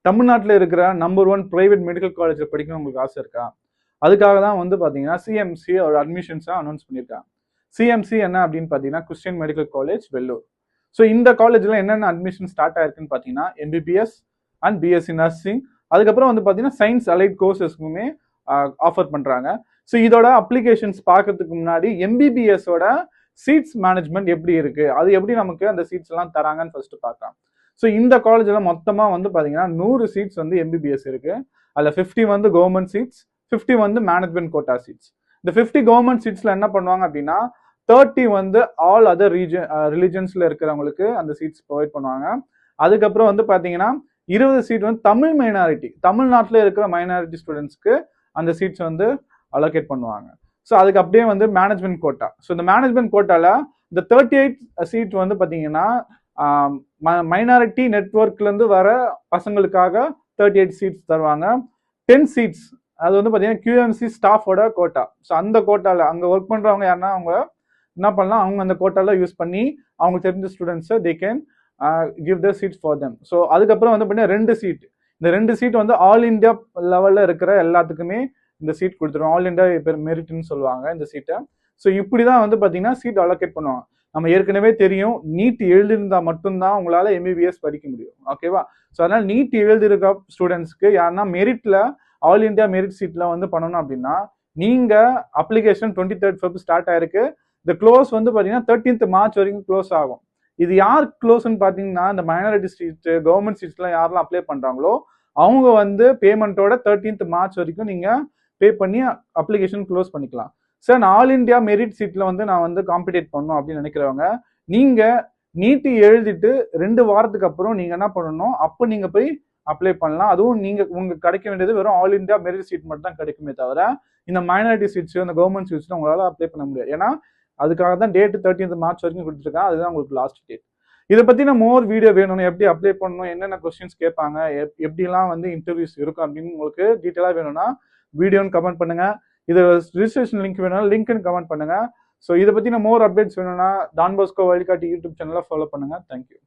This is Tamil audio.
தமிழ்நாட்டில் இருக்கிற நம்பர் 1 பிரைவேட் மெடிக்கல் காலேஜில் படிக்கணும் உங்களுக்கு ஆசை இருக்கா? அதுக்காக தான் வந்து பார்த்தீங்கன்னா சிஎம்சி ஒரு அட்மிஷன்ஸாக அனௌன்ஸ் பண்ணியிருக்காங்க. சிஎம்சி என்ன அப்படின்னு பார்த்தீங்கன்னா Christian medical college Vellore. So இந்த காலேஜில் என்னென்ன அட்மிஷன் ஸ்டார்ட் ஆயிருக்குன்னு பார்த்தீங்கன்னா எம்பிபிஎஸ் அண்ட் பிஎஸ்சி நர்சிங், அதுக்கப்புறம் வந்து பார்த்தீங்கன்னா சயின்ஸ் அலைட் கோர்சஸ்க்குமே ஆஃபர் பண்ணுறாங்க. ஸோ இதோட அப்ளிகேஷன்ஸ் பார்க்கறதுக்கு முன்னாடி எம்பிபிஎஸோட சீட்ஸ் மேனேஜ்மெண்ட் எப்படி இருக்கு, அது எப்படி நமக்கு அந்த சீட்ஸ் எல்லாம் தராங்கன்னு ஃபர்ஸ்ட் பார்க்கலாம். ஸோ இந்த காலேஜில் மொத்தமாக வந்து பார்த்தீங்கன்னா 100 சீட்ஸ் வந்து எம்பிபிஎஸ் இருக்கு. அதில் 50 வந்து கவர்மெண்ட் சீட்ஸ், 50 வந்து மேனேஜ்மெண்ட் கோட்டா சீட்ஸ். இந்த 50 கவர்மெண்ட் சீட்ஸ்ல என்ன பண்ணுவாங்க அப்படின்னா 30 வந்து ஆல் அதர் ரிலிஜன்ஸ்ல இருக்கிறவங்களுக்கு அந்த சீட்ஸ் ப்ரொவைட் பண்ணுவாங்க. அதுக்கப்புறம் வந்து பார்த்தீங்கன்னா 20 சீட் வந்து தமிழ் மைனாரிட்டி, தமிழ்நாட்டில் இருக்கிற மைனாரிட்டி ஸ்டூடெண்ட்ஸ்க்கு அந்த சீட்ஸ் வந்து அலோகேட் பண்ணுவாங்க. ஸோ அதுக்கு அப்படியே வந்து மேனேஜ்மெண்ட் கோட்டா. ஸோ இந்த மேனேஜ்மெண்ட் கோட்டால இந்த 38 சீட் வந்து பார்த்தீங்கன்னா மைனாரிட்டி நெட்வொர்க்ல இருந்து வர பசங்களுக்காக 38 சீட்ஸ் தருவாங்க. 10 சீட்ஸ் அது வந்து பார்த்தீங்கன்னா QMC ஸ்டாஃபோட கோட்டா. ஸோ அந்த கோட்டால அங்கே ஒர்க் பண்றவங்க யாருன்னா அவங்க என்ன பண்ணலாம், அவங்க அந்த கோட்டால யூஸ் பண்ணி அவங்க தெரிஞ்ச ஸ்டூடெண்ட்ஸை they can give the seats for them. So அதுக்கப்புறம் வந்து பார்த்தீங்கன்னா 2 சீட், இந்த 2 சீட் வந்து ஆல் இந்தியா லெவலில் இருக்கிற எல்லாத்துக்குமே இந்த சீட் கொடுத்துருவோம். ஆல் இந்தியா பேர் மெரிட்னு சொல்லுவாங்க இந்த சீட்டை. ஸோ இப்படி தான் வந்து பார்த்தீங்கன்னா சீட் அலோகேட் பண்ணுவாங்க. நம்ம ஏற்கனவே தெரியும் நீட் எழுதிருந்தா மட்டும்தான் உங்களால எம்பிபிஎஸ் படிக்க முடியும். ஓகேவா? ஸோ அதனால நீட் எழுதிருக்க ஸ்டூடெண்ட்ஸ்க்கு யாருன்னா மெரிட்ல ஆல் இந்தியா மெரிட் சீட்ல வந்து பண்ணணும் அப்படின்னா நீங்க அப்ளிகேஷன் 23rd Feb ஸ்டார்ட் ஆயிருக்கு. இந்த க்ளோஸ் வந்து பார்த்தீங்கன்னா 13th March வரைக்கும் க்ளோஸ் ஆகும். இது யார் க்ளோஸ்ன்னு பார்த்தீங்கன்னா இந்த மைனாரிட்டி சீட் கவர்மெண்ட் சீட்ஸ்லாம் யாரெல்லாம் அப்ளை பண்றாங்களோ அவங்க வந்து பேமெண்ட்டோட 13th March வரைக்கும் நீங்க பே பண்ணி அப்ளிகேஷன் க்ளோஸ் பண்ணிக்கலாம். சார் நான் ஆல் இந்தியா மெரிட் சீட்ல வந்து நான் வந்து காம்படிட் பண்ணணும் அப்படின்னு நினைக்கிறவங்க நீங்க நீட் எழுதிட்டு 2 வாரத்துக்கு அப்புறம் நீங்க என்ன பண்ணணும், அப்போ நீங்க போய் அப்ளை பண்ணலாம். அதுவும் நீங்க உங்களுக்கு கிடைக்க வேண்டியது வெறும் ஆல் இந்தியா மெரிட் சீட் மட்டும் தான் கிடைக்குமே தவிர இந்த மைனாரிட்டி சீட்ஸ் இந்த கவர்மெண்ட் சீட்ஸ் உங்களால அப்ளை பண்ண முடியாது. ஏன்னா அதுக்காக தான் டேட் 13th March வரைக்கும் கொடுத்துருக்காங்க. அதுதான் உங்களுக்கு லாஸ்ட் டேட். இதை பத்தின மோர் வீடியோ வேணும்னு, எப்படி அப்ளை பண்ணணும், என்னென்ன கொஸ்டின்ஸ் கேட்பாங்க, எப்படிலாம் வந்து இன்டர்வியூஸ் இருக்கும் அப்படின்னு உங்களுக்கு டீட்டெயிலா வேணும்னா வீடியோன்னு கமெண்ட் பண்ணுங்க. இது ரிஜிஸ்ட்ரேஷன் லிங்க் வேணும்னா லிங்க்னு கமெண்ட் பண்ணுங்க. ஸோ இதை பத்தின மோர் அப்டேட்ஸ் வேணும்னா டான் பாஸ்கோ வழிகாட்டி யூடியூப் சேனலை ஃபாலோ பண்ணுங்க. தேங்க்யூ.